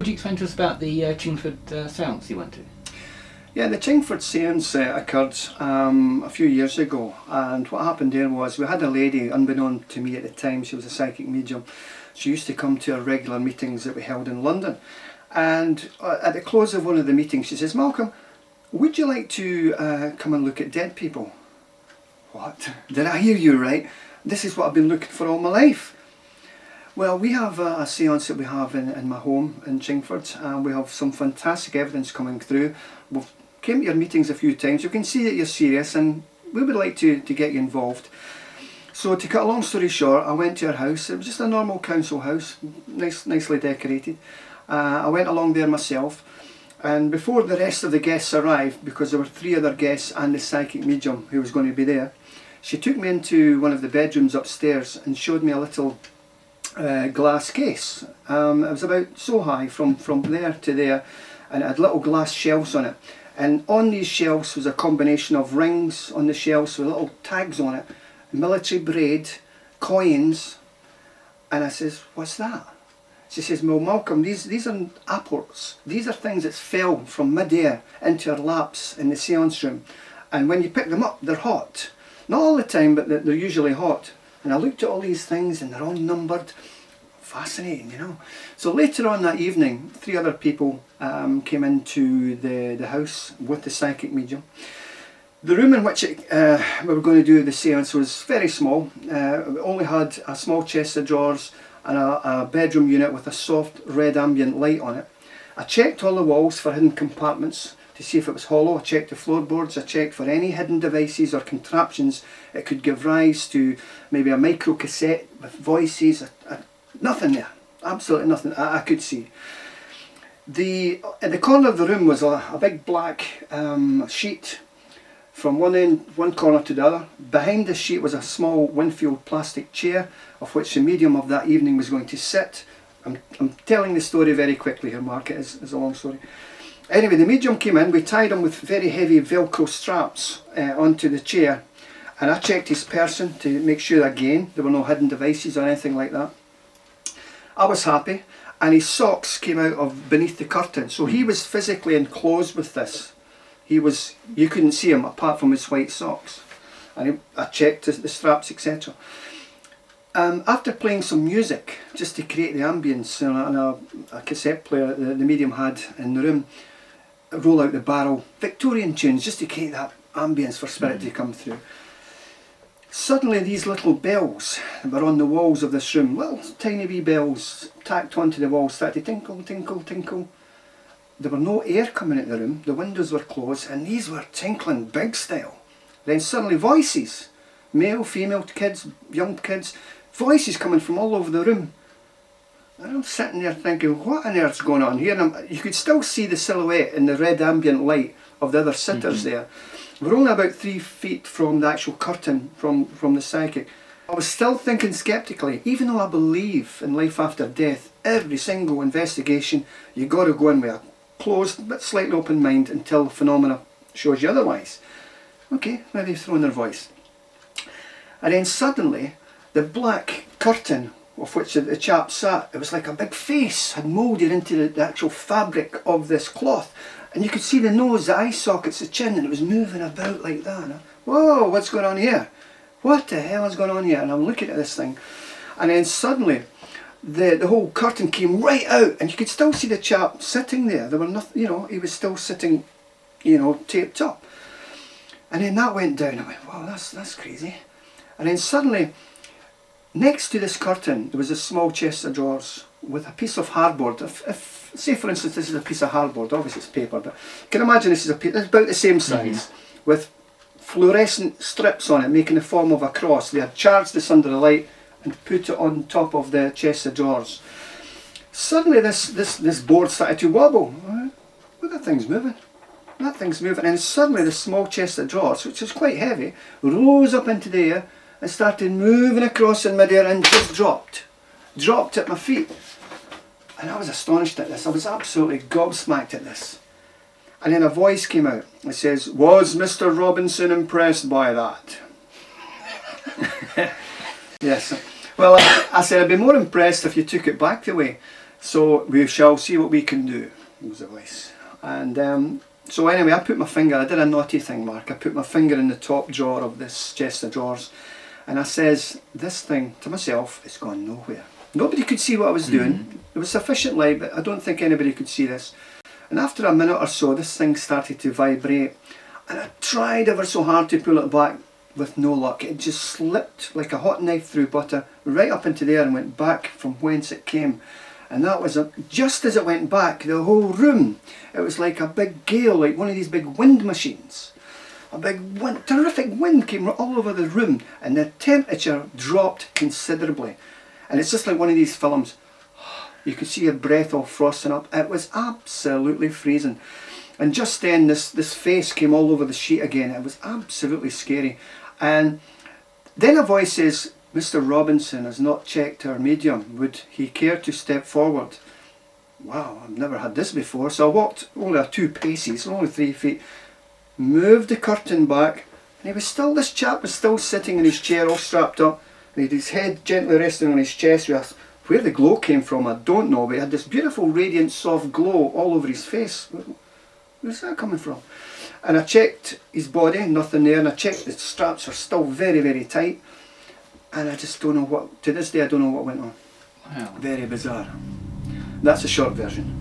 you explain to us about the Chingford Séance you went to? Yeah, the Chingford Séance occurred a few years ago, and what happened there was we had a lady, unbeknown to me at the time, she was a psychic medium. She used to come to our regular meetings that we held in London, and at the close of one of the meetings she says, "Malcolm, would you like to come and look at dead people?" What? Did I hear you right? This is what I've been looking for all my life. Well, we have a séance that we have in my home in Chingford, and we have some fantastic evidence coming through. We've came to your meetings a few times. You can see that you're serious, and we would like to get you involved. So to cut a long story short, I went to her house. It was just a normal council house, nicely decorated. I went along there myself, and before the rest of the guests arrived, because there were 3 other guests and the psychic medium who was going to be there, she took me into one of the bedrooms upstairs and showed me a little glass case. It was about so high from there to there, and it had little glass shelves on it. And on these shelves was a combination of rings on the shelves with little tags on it, military braid, coins. And I says, "What's that?" She says, "Well, Malcolm, these are apples. These are things that fell from mid-air into her laps in the séance room. And when you pick them up, they're hot. Not all the time, but they're usually hot." And I looked at all these things, and they're all numbered. Fascinating, you know. So later on that evening, 3 other people came into the house with the psychic medium. The room in which we were going to do the séance was very small. We only had a small chest of drawers and a bedroom unit with a soft red ambient light on it. I checked all the walls for hidden compartments to see if it was hollow. I checked the floorboards. I checked for any hidden devices or contraptions it could give rise to, maybe a micro cassette with voices. Nothing there, absolutely nothing I could see. In the corner of the room was a big black sheet from one corner to the other. Behind the sheet was a small Winfield plastic chair, of which the medium of that evening was going to sit. I'm telling the story very quickly here, Mark, it is a long story. Anyway, the medium came in. We tied him with very heavy Velcro straps onto the chair, and I checked his person to make sure again there were no hidden devices or anything like that. I was happy, and his socks came out of beneath the curtain, so he was physically enclosed with this. You couldn't see him apart from his white socks. And I checked the straps, etc. After playing some music, just to create the ambience, on a cassette player the medium had in the room, roll out the barrel, Victorian tunes, just to create that ambience for spirit to come through. Suddenly these little bells that were on the walls of this room, little tiny wee bells tacked onto the walls, started to tinkle, tinkle, tinkle. There were no air coming into the room, the windows were closed, and these were tinkling big style. Then suddenly voices, male, female kids, young kids, voices coming from all over the room. And I'm sitting there thinking, what on earth's going on here? And you could still see the silhouette in the red ambient light of the other sitters there. We're only about 3 feet from the actual curtain from the psychic. I was still thinking sceptically, even though I believe in life after death, every single investigation, you got to go in with a closed but slightly open mind until the phenomena shows you otherwise. Okay, maybe throwing their voice. And then suddenly, the black curtain of which the chap sat, it was like a big face had moulded into the actual fabric of this cloth. And you could see the nose, the eye sockets, the chin, and it was moving about like that. And whoa, what's going on here? What the hell is going on here? And I'm looking at this thing. And then suddenly, the whole curtain came right out, and you could still see the chap sitting there. There were nothing, he was still sitting, taped up. And then that went down. I went, wow, that's crazy. And then suddenly, next to this curtain, there was a small chest of drawers with a piece of hardboard. If say for instance this is a piece of hardboard, obviously it's paper, but you can imagine this is it's about the same size, with fluorescent strips on it making the form of a cross. They had charged this under the light and put it on top of the chest of drawers. Suddenly this board started to wobble. Well, that thing's moving. That thing's moving. And suddenly the small chest of drawers, which was quite heavy, rose up into the air and started moving across in midair and just dropped at my feet. And I was astonished at this. I was absolutely gobsmacked at this. And then a voice came out. It says, "Was Mr. Robinson impressed by that?" Yes. Well, I said I'd be more impressed if you took it back the way. So we shall see what we can do, was the voice. And so anyway, I put my finger, I did a naughty thing, Mark. I put my finger in the top drawer of this chest of drawers, and I says, this thing, to myself, it's gone nowhere. Nobody could see what I was doing. There was sufficient light, but I don't think anybody could see this. And after a minute or so, this thing started to vibrate, and I tried ever so hard to pull it back with no luck. It just slipped like a hot knife through butter, right up into there and went back from whence it came. And that was, just as it went back, the whole room, it was like a big gale, like one of these big wind machines. A big wind, terrific wind came all over the room, and the temperature dropped considerably. And it's just like one of these films. You could see your breath all frosting up. It was absolutely freezing. And just then this face came all over the sheet again. It was absolutely scary. And then a voice says, Mr. Robinson has not checked our medium. Would he care to step forward? Wow, I've never had this before. So I walked only 2 paces, only 3 feet, moved the curtain back, and this chap was still sitting in his chair all strapped up, and he had his head gently resting on his chest. Where the glow came from, I don't know, but he had this beautiful radiant soft glow all over his face. Where's that coming from? And I checked his body, nothing there, and I checked the straps are still very, very tight. And I just don't know what, to this day I don't know what went on. Wow. Very bizarre. That's a short version.